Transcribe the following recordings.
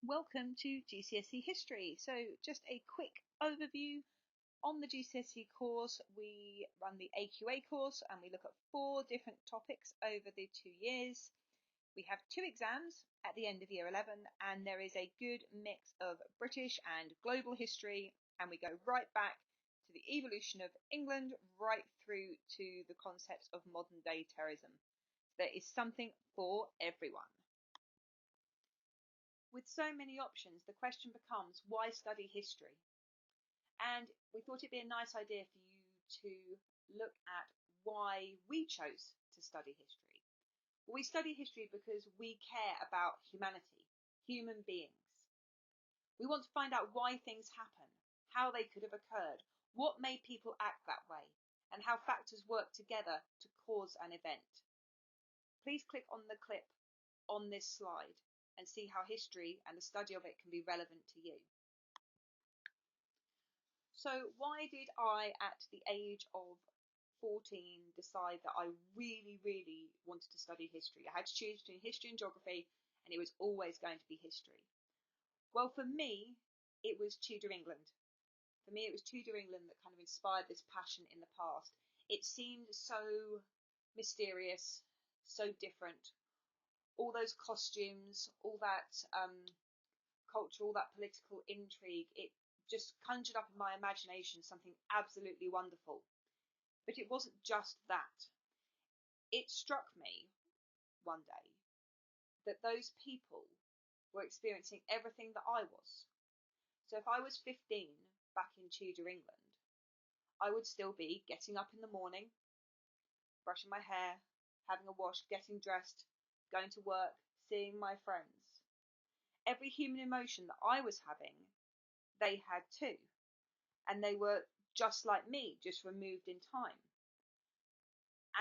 welcome to GCSE History. So just a quick overview on the GCSE course. We run the AQA course and we look at 4 different topics over the 2 years. We have 2 exams at the end of year 11 and there is a good mix of British and global history, and we go right back to the evolution of England right through to the concepts of modern day terrorism. There is something for everyone. With so many options, the question becomes, why study history? And we thought it'd be a nice idea for you to look at why we chose to study history. Well, we study history because we care about humanity, human beings. We want to find out why things happen, how they could have occurred, what made people act that way, and how factors work together to cause an event. Please click on the clip on this slide and see how history and the study of it can be relevant to you. So why did I, at the age of 14, decide that I really wanted to study history? I had to choose between history and geography, and it was always going to be history. Well, for me, it was Tudor England. For me, it was Tudor England that kind of inspired this passion in the past. It seemed so mysterious, so different. All those costumes, all that culture, all that political intrigue, it just conjured up in my imagination something absolutely wonderful. But it wasn't just that. It struck me one day that those people were experiencing everything that I was. So if I was 15 back in Tudor England, I would still be getting up in the morning, brushing my hair, having a wash, getting dressed, going to work, seeing my friends. Every human emotion that I was having, they had too. And they were just like me, just removed in time.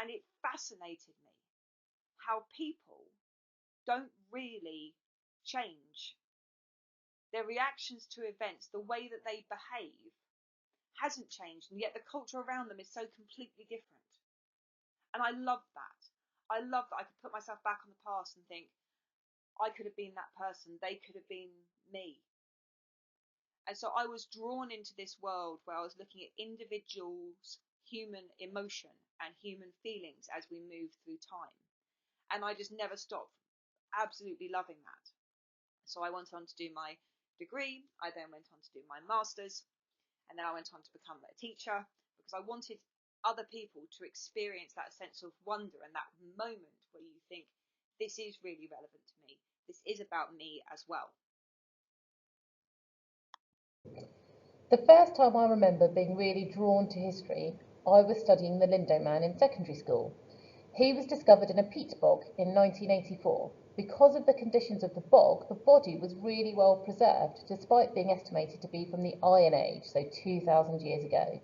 And it fascinated me how people don't really change. Their reactions to events, the way that they behave, hasn't changed, and yet the culture around them is so completely different. And I love that. I love that I could put myself back on the past and think, I could have been that person, they could have been me. And so I was drawn into this world where I was looking at individuals' human emotion and human feelings as we move through time. And I just never stopped absolutely loving that. So I went on to do my degree, I then went on to do my master's, and then I went on to become a teacher because I wanted other people to experience that sense of wonder and that moment where you think, this is really relevant to me, this is about me as well. The first time I remember being really drawn to history, I was studying the Lindo Man in secondary school. He was discovered in a peat bog in 1984. Because of the conditions of the bog, the body was really well preserved, despite being estimated to be from the Iron Age, so 2,000 years ago.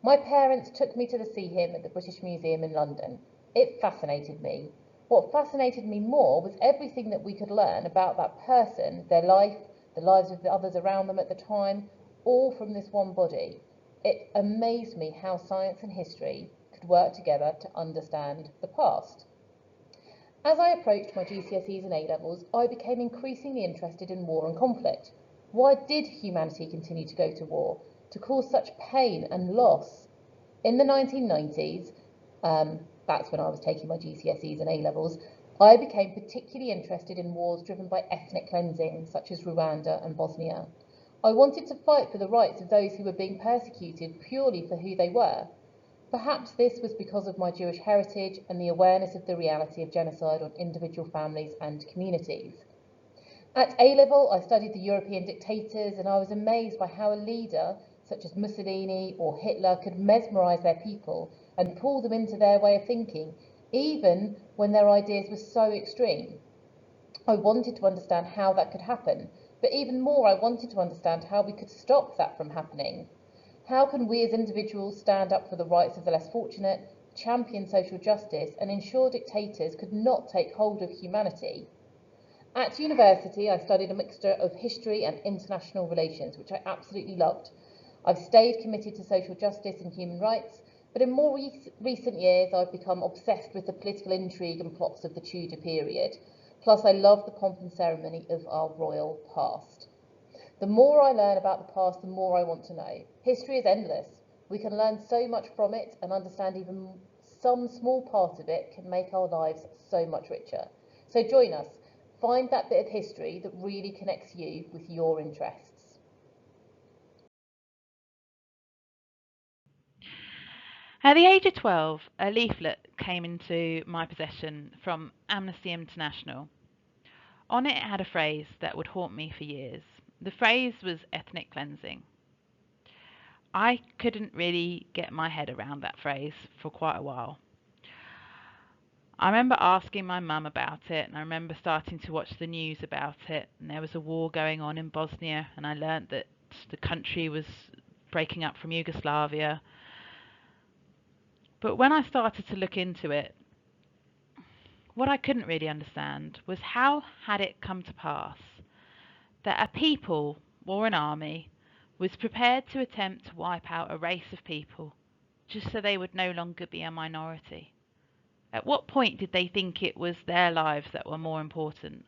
My parents took me to see him at the British Museum in London. It fascinated me. What fascinated me more was everything that we could learn about that person, their life, the lives of the others around them at the time, all from this one body. It amazed me how science and history could work together to understand the past. As I approached my GCSEs and A-levels, I became increasingly interested in war and conflict. Why did humanity continue to go to war, to cause such pain and loss? In the 1990s, that's when I was taking my GCSEs and A-levels, I became particularly interested in wars driven by ethnic cleansing, such as Rwanda and Bosnia. I wanted to fight for the rights of those who were being persecuted purely for who they were. Perhaps this was because of my Jewish heritage and the awareness of the reality of genocide on individual families and communities. At A-level, I studied the European dictators, and I was amazed by how a leader, such as Mussolini or Hitler, could mesmerise their people and pull them into their way of thinking, even when their ideas were so extreme. I wanted to understand how that could happen, but even more, I wanted to understand how we could stop that from happening. How can we as individuals stand up for the rights of the less fortunate, champion social justice, and ensure dictators could not take hold of humanity? At university, I studied a mixture of history and international relations, which I absolutely loved. I've stayed committed to social justice and human rights, but in more recent years, I've become obsessed with the political intrigue and plots of the Tudor period. Plus, I love the pomp and ceremony of our royal past. The more I learn about the past, the more I want to know. History is endless. We can learn so much from it and understand even some small part of it can make our lives so much richer. So join us. Find that bit of history that really connects you with your interests. At the age of 12, a leaflet came into my possession from Amnesty International. On it had a phrase that would haunt me for years. The phrase was ethnic cleansing. I couldn't really get my head around that phrase for quite a while. I remember asking my mum about it, and I remember starting to watch the news about it. And there was a war going on in Bosnia, and I learnt that the country was breaking up from Yugoslavia. But when I started to look into it, what I couldn't really understand was how had it come to pass that a people or an army was prepared to attempt to wipe out a race of people just so they would no longer be a minority? At what point did they think it was their lives that were more important?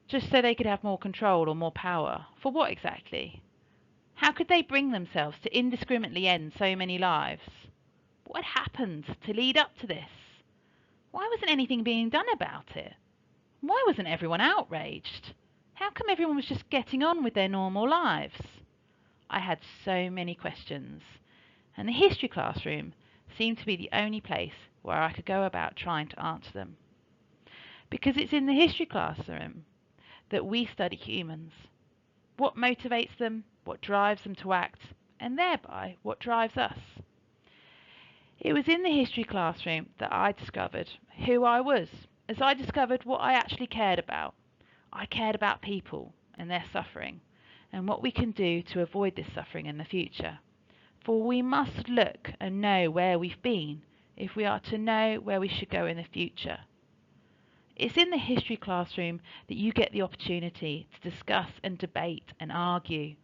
Just so they could have more control or more power? For what exactly? How could they bring themselves to indiscriminately end so many lives? What had happened to lead up to this? Why wasn't anything being done about it? Why wasn't everyone outraged? How come everyone was just getting on with their normal lives? I had so many questions, and the history classroom seemed to be the only place where I could go about trying to answer them. Because it's in the history classroom that we study humans. What motivates them, what drives them to act, and thereby what drives us. It was in the history classroom that I discovered who I was, as I discovered what I actually cared about. I cared about people and their suffering, and what we can do to avoid this suffering in the future. For we must look and know where we've been if we are to know where we should go in the future. It's in the history classroom that you get the opportunity to discuss and debate and argue.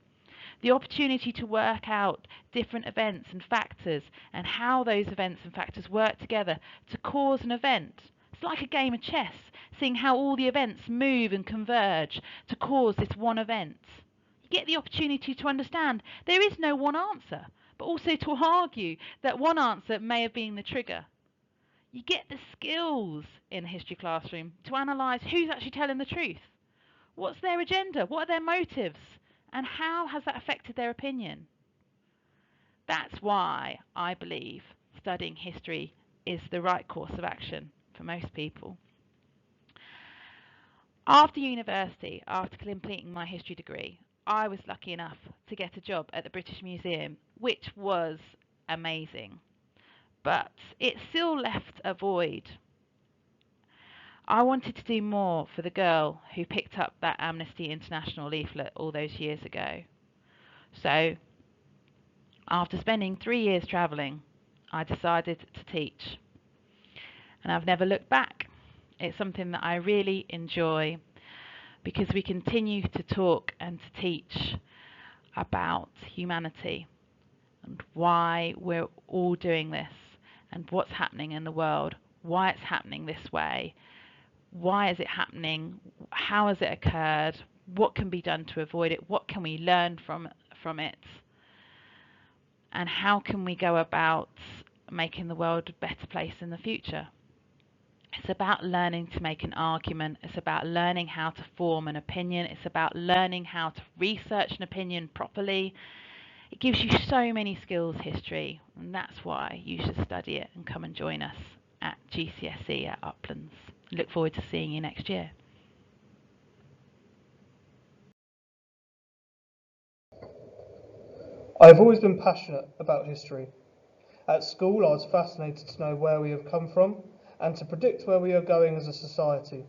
The opportunity to work out different events and factors and how those events and factors work together to cause an event. It's like a game of chess, seeing how all the events move and converge to cause this one event. You get the opportunity to understand there is no one answer, but also to argue that one answer may have been the trigger. You get the skills in the history classroom to analyse who's actually telling the truth. What's their agenda? What are their motives? And how has that affected their opinion? That's why I believe studying history is the right course of action for most people. After university, after completing my history degree, I was lucky enough to get a job at the British Museum, which was amazing. But it still left a void. I wanted to do more for the girl who picked up that Amnesty International leaflet all those years ago. So, after spending 3 years travelling, I decided to teach. And I've never looked back. It's something that I really enjoy because we continue to talk and to teach about humanity and why we're all doing this and what's happening in the world, why it's happening this way, why is it happening, how has it occurred, what can be done to avoid it, what can we learn from it, and how can we go about making the world a better place in the future. It's about learning to make an argument. It's about learning how to form an opinion. It's about learning how to research an opinion properly. It gives you so many skills, history, and that's why you should study it and come and join us at GCSE at Uplands. Look forward to seeing you next year. I've always been passionate about history. At school, I was fascinated to know where we have come from and to predict where we are going as a society.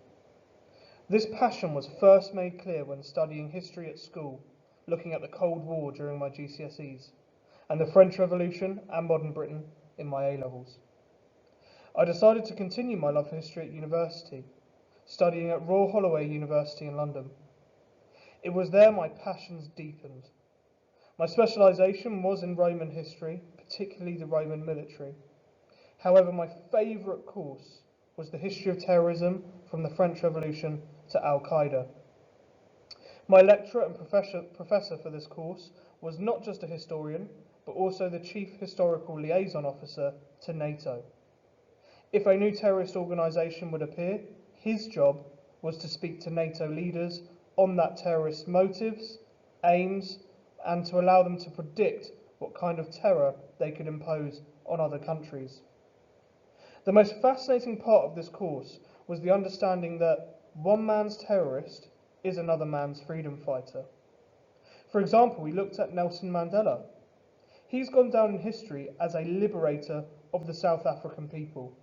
This passion was first made clear when studying history at school, looking at the Cold War during my GCSEs, and the French Revolution and modern Britain in my A-levels. I decided to continue my love for history at university, studying at Royal Holloway University in London. It was there my passions deepened. My specialisation was in Roman history, particularly the Roman military. However, my favourite course was the history of terrorism from the French Revolution to Al-Qaeda. My lecturer and professor for this course was not just a historian, but also the Chief Historical Liaison Officer to NATO. If a new terrorist organisation would appear, his job was to speak to NATO leaders on that terrorist's motives, aims, and to allow them to predict what kind of terror they could impose on other countries. The most fascinating part of this course was the understanding that one man's terrorist is another man's freedom fighter. For example, we looked at Nelson Mandela. He's gone down in history as a liberator of the South African people,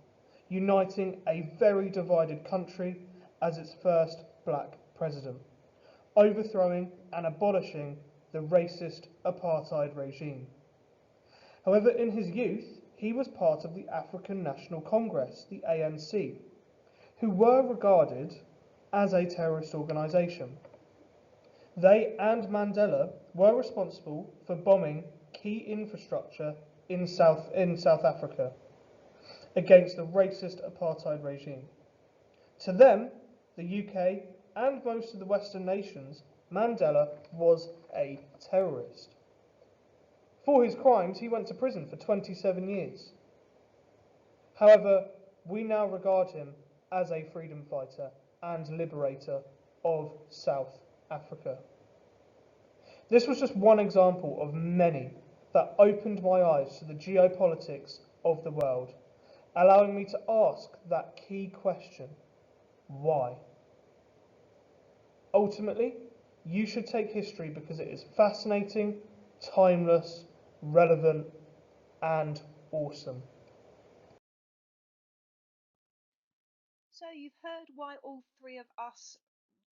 uniting a very divided country as its first black president, overthrowing and abolishing the racist apartheid regime. However, in his youth, he was part of the African National Congress, the ANC, who were regarded as a terrorist organisation. They and Mandela were responsible for bombing key infrastructure in South Africa against the racist apartheid regime. To them, the UK and most of the Western nations, Mandela was a terrorist. For his crimes, he went to prison for 27 years. However, we now regard him as a freedom fighter and liberator of South Africa. This was just one example of many that opened my eyes to the geopolitics of the world, allowing me to ask that key question, why? Ultimately, you should take history because it is fascinating, timeless, relevant, and awesome. So you've heard why all three of us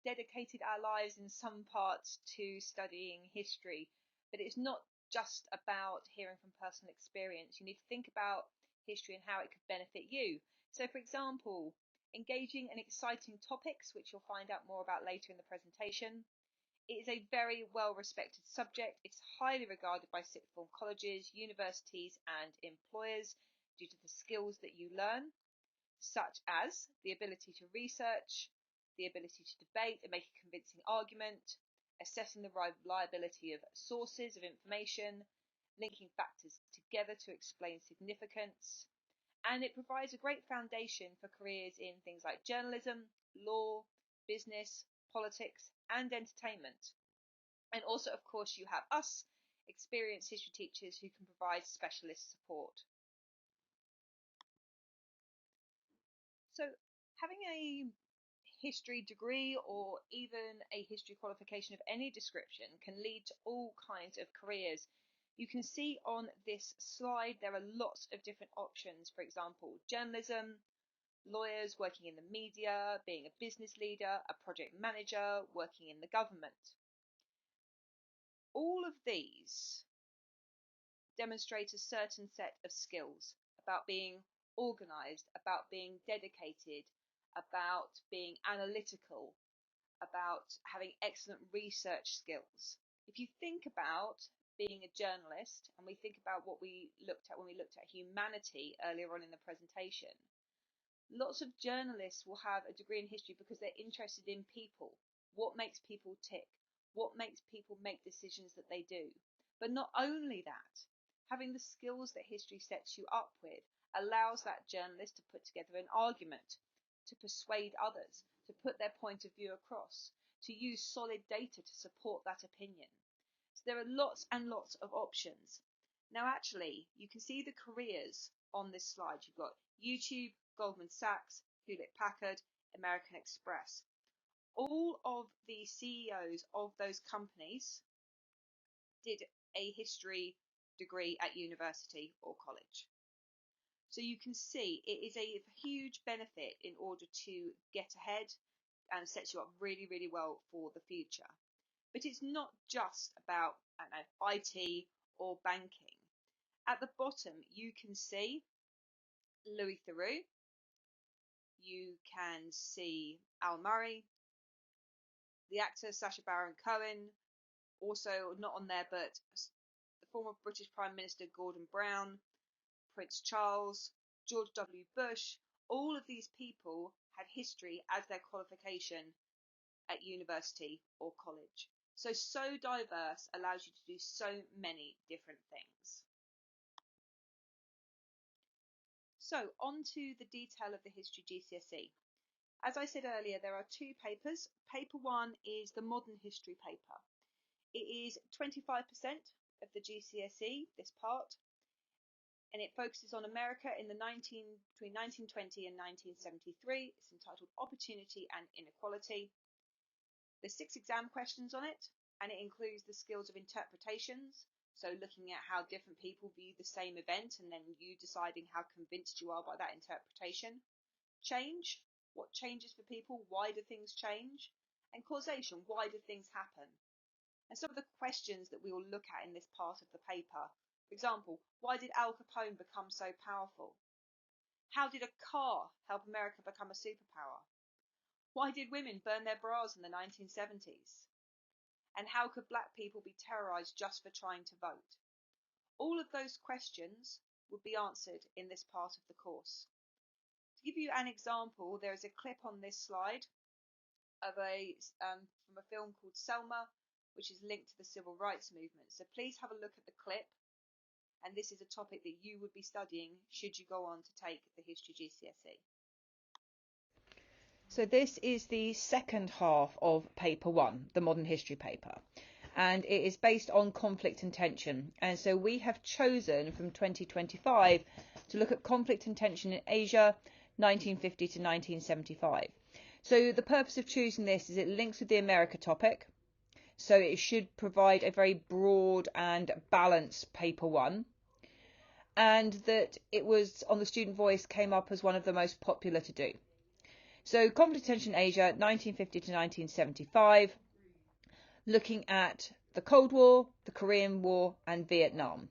dedicated our lives in some parts to studying history, but it's not just about hearing from personal experience. You need to think about history and how it could benefit you. So, for example, engaging in exciting topics, which you'll find out more about later in the presentation. It is a very well respected subject. It's highly regarded by sixth form colleges, universities, and employers due to the skills that you learn, such as the ability to research, the ability to debate and make a convincing argument, assessing the reliability of sources of information, linking factors together to explain significance, and it provides a great foundation for careers in things like journalism, law, business, politics, and entertainment. And also, of course, you have us, experienced history teachers who can provide specialist support. So, having a history degree or even a history qualification of any description can lead to all kinds of careers. You can see on this slide there are lots of different options. For example, journalism, lawyers working in the media, being a business leader, a project manager, working in the government. All of these demonstrate a certain set of skills about being organised, about being dedicated, about being analytical, about having excellent research skills. If you think about being a journalist, and we think about what we looked at when we looked at humanity earlier on in the presentation, lots of journalists will have a degree in history because they're interested in people, what makes people tick, what makes people make decisions that they do. But not only that, having the skills that history sets you up with allows that journalist to put together an argument, to persuade others, to put their point of view across, to use solid data to support that opinion. So there are lots and lots of options. Now actually, you can see the careers on this slide. You've got YouTube, Goldman Sachs, Hewlett Packard, American Express. All of the CEOs of those companies did a history degree at university or college. So you can see it is a huge benefit in order to get ahead and sets you up really, really well for the future. But it's not just about, I don't know, IT or banking. At the bottom, you can see Louis Theroux. You can see Al Murray, the actor Sacha Baron Cohen, also not on there, but the former British Prime Minister Gordon Brown, Prince Charles, George W. Bush, all of these people had history as their qualification at university or college. So diverse allows you to do so many different things. So on to the detail of the history GCSE. As I said earlier, there are two papers. Paper 1 is the modern history paper. It is 25% of the GCSE, this part, and it focuses on America in the between 1920 and 1973. It's entitled Opportunity and Inequality. There's 6 exam questions on it, and it includes the skills of interpretations, so looking at how different people view the same event and then you deciding how convinced you are by that interpretation. Change, what changes for people, why do things change? And causation, why do things happen? And some of the questions that we will look at in this part of the paper. For example, why did Al Capone become so powerful? How did a car help America become a superpower? Why did women burn their bras in the 1970s? And how could black people be terrorised just for trying to vote? All of those questions would be answered in this part of the course. To give you an example, there is a clip on this slide of from a film called Selma, which is linked to the civil rights movement. So please have a look at the clip, and this is a topic that you would be studying should you go on to take the History GCSE. So this is the second half of paper 1, the modern history paper, and it is based on conflict and tension. And so we have chosen from 2025 to look at conflict and tension in Asia 1950 to 1975. So the purpose of choosing this is it links with the America topic, so it should provide a very broad and balanced paper 1, and that it was on the Student Voice came up as one of the most popular to do. So conflict and tension in Asia 1950 to 1975, looking at the Cold War, the Korean War and Vietnam.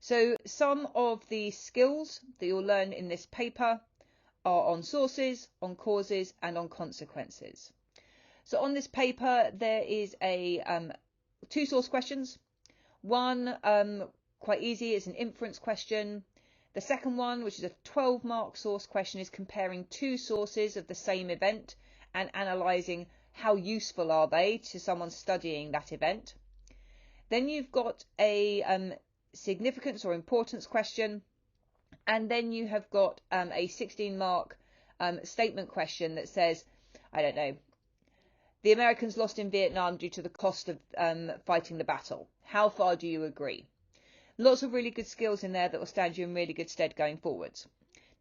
So some of the skills that you'll learn in this paper are on sources, on causes and on consequences. So on this paper there is a 2 source questions. One quite easy, it's an inference question. The second one, which is a 12-mark source question, is comparing 2 sources of the same event and analysing how useful are they to someone studying that event. Then you've got a significance or importance question, and then you have got a 16-mark statement question that says, I don't know, the Americans lost in Vietnam due to the cost of fighting the battle. How far do you agree? Lots of really good skills in there that will stand you in really good stead going forwards.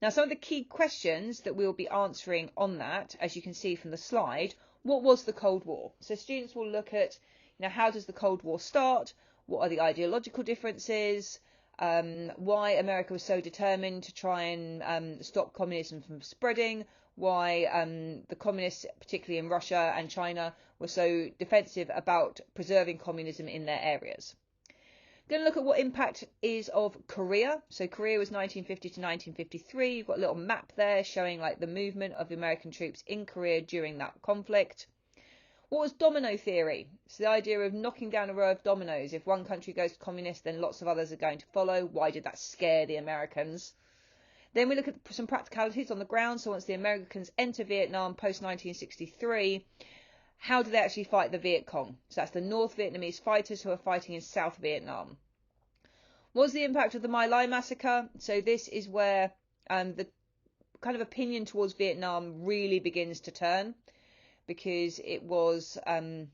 Now, some of the key questions that we'll be answering on that, as you can see from the slide, what was the Cold War? So students will look at, how does the Cold War start? What are the ideological differences? Why America was so determined to try and stop communism from spreading? Why the communists, particularly in Russia and China, were so defensive about preserving communism in their areas. Going to look at what impact is of Korea. So Korea was 1950 to 1953. You've got a little map there showing like the movement of American troops in Korea during that conflict. What was domino theory? It's the idea of knocking down a row of dominoes. If one country goes communist, then lots of others are going to follow. Why did that scare the Americans? Then we look at some practicalities on the ground. So once the Americans enter Vietnam post 1963, how do they actually fight the Viet Cong? So that's the North Vietnamese fighters who are fighting in South Vietnam. What was the impact of the My Lai massacre? So this is where the kind of opinion towards Vietnam really begins to turn, because it was a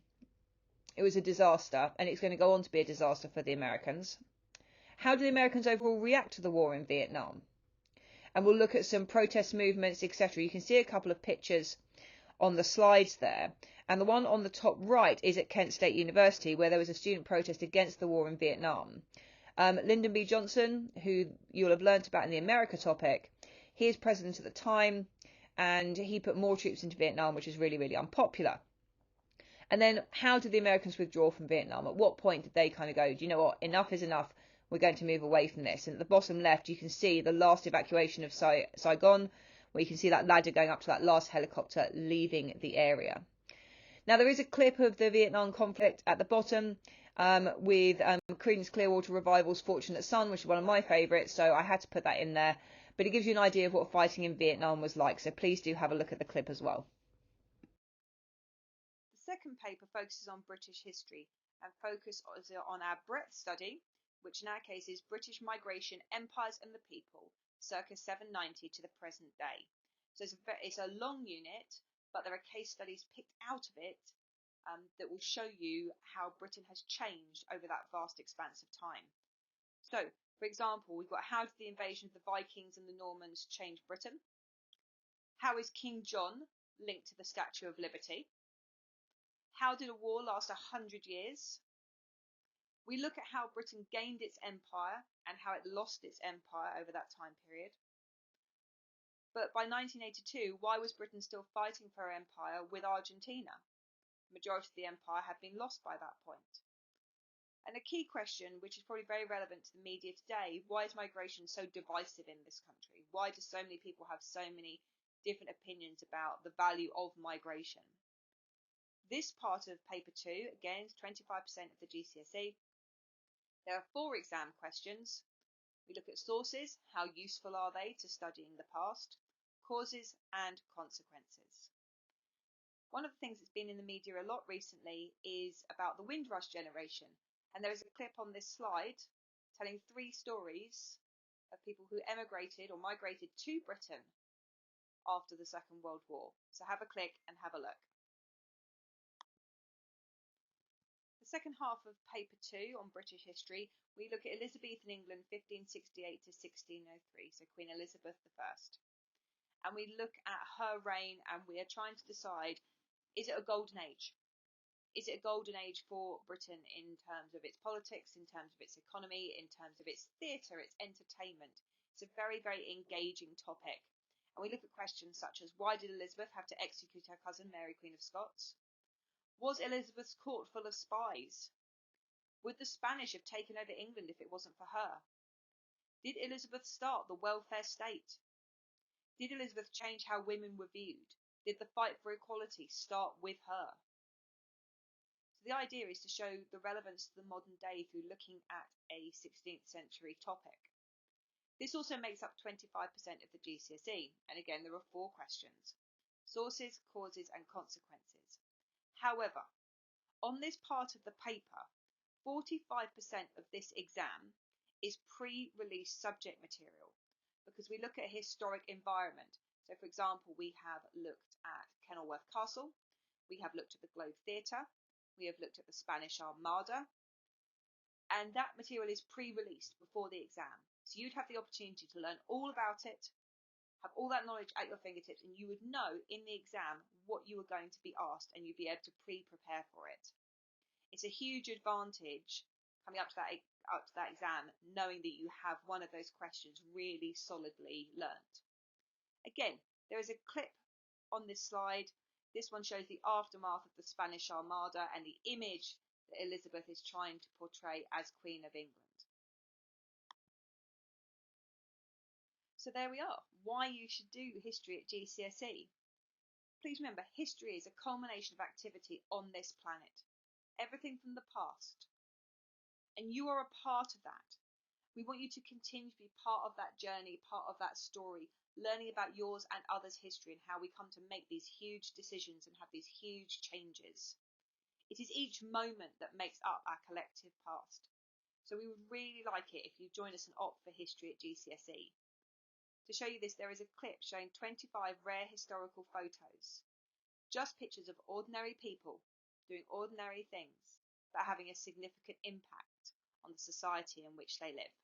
disaster, and it's going to go on to be a disaster for the Americans. How do the Americans overall react to the war in Vietnam? And we'll look at some protest movements, etc. You can see a couple of pictures on the slides there, and the one on the top right is at Kent State University, where there was a student protest against the war in Vietnam. Lyndon B. Johnson, who you'll have learnt about in the America topic, he is president at the time, and he put more troops into Vietnam, which is really, really unpopular. And then how did the Americans withdraw from Vietnam? At what point did they kind of go, do you know what, enough is enough, we're going to move away from this? And at the bottom left you can see the last evacuation of Saigon, where you can see that ladder going up to that last helicopter leaving the area. Now there is a clip of the Vietnam conflict at the bottom with Creedence Clearwater Revival's Fortunate Son, which is one of my favourites, so I had to put that in there. but it gives you an idea of what fighting in Vietnam was like. So please do have a look at the clip as well. The second paper focuses on British history and focuses on our breadth study, which in our case is British migration, empires and the people, circa 790 to the present day. So it's a long unit, but there are case studies picked out of it that will show you how Britain has changed over that vast expanse of time. So, for example, we've got how did the invasion of the Vikings and the Normans change Britain? How is King John linked to the Statue of Liberty? How did a war last 100 years? We look at how Britain gained its empire and how it lost its empire over that time period. But by 1982, why was Britain still fighting for her empire with Argentina? The majority of the empire had been lost by that point. And a key question, which is probably very relevant to the media today, why is migration so divisive in this country? Why do so many people have so many different opinions about the value of migration? This part of paper 2, again, is 25% of the GCSE. There are 4 exam questions. We look at sources, how useful are they to studying the past, causes and consequences. One of the things that's been in the media a lot recently is about the Windrush generation. And there is a clip on this slide telling 3 stories of people who emigrated or migrated to Britain after the Second World War. So have a click and have a look. The second half of paper 2 on British history, we look at Elizabethan England 1568 to 1603, so Queen Elizabeth I. And we look at her reign and we are trying to decide, is it a golden age? Is it a golden age for Britain in terms of its politics, in terms of its economy, in terms of its theatre, its entertainment? It's a very, very engaging topic. And we look at questions such as, why did Elizabeth have to execute her cousin Mary, Queen of Scots? Was Elizabeth's court full of spies? Would the Spanish have taken over England if it wasn't for her? Did Elizabeth start the welfare state? Did Elizabeth change how women were viewed? Did the fight for equality start with her? So the idea is to show the relevance to the modern day through looking at a 16th century topic. This also makes up 25% of the GCSE, and again there are 4 questions: sources, causes and consequences. However, on this part of the paper, 45% of this exam is pre-release subject material because we look at a historic environment. So for example, we have looked at Kenilworth Castle, we have looked at the Globe Theatre, we have looked at the Spanish Armada, and that material is pre-released before the exam. So you'd have the opportunity to learn all about it, have all that knowledge at your fingertips, and you would know in the exam what you were going to be asked and you'd be able to pre-prepare for it. It's a huge advantage coming up to that exam, knowing that you have one of those questions really solidly learnt. Again, there is a clip on this slide. This one shows the aftermath of the Spanish Armada and the image that Elizabeth is trying to portray as Queen of England. So there we are, why you should do history at GCSE. Please remember, history is a culmination of activity on this planet. Everything from the past. And you are a part of that. We want you to continue to be part of that journey, part of that story, learning about yours and others' history and how we come to make these huge decisions and have these huge changes. It is each moment that makes up our collective past. So we would really like it if you join us and opt for history at GCSE. To show you this, there is a clip showing 25 rare historical photos. Just pictures of ordinary people doing ordinary things, but having a significant impact on the society in which they live.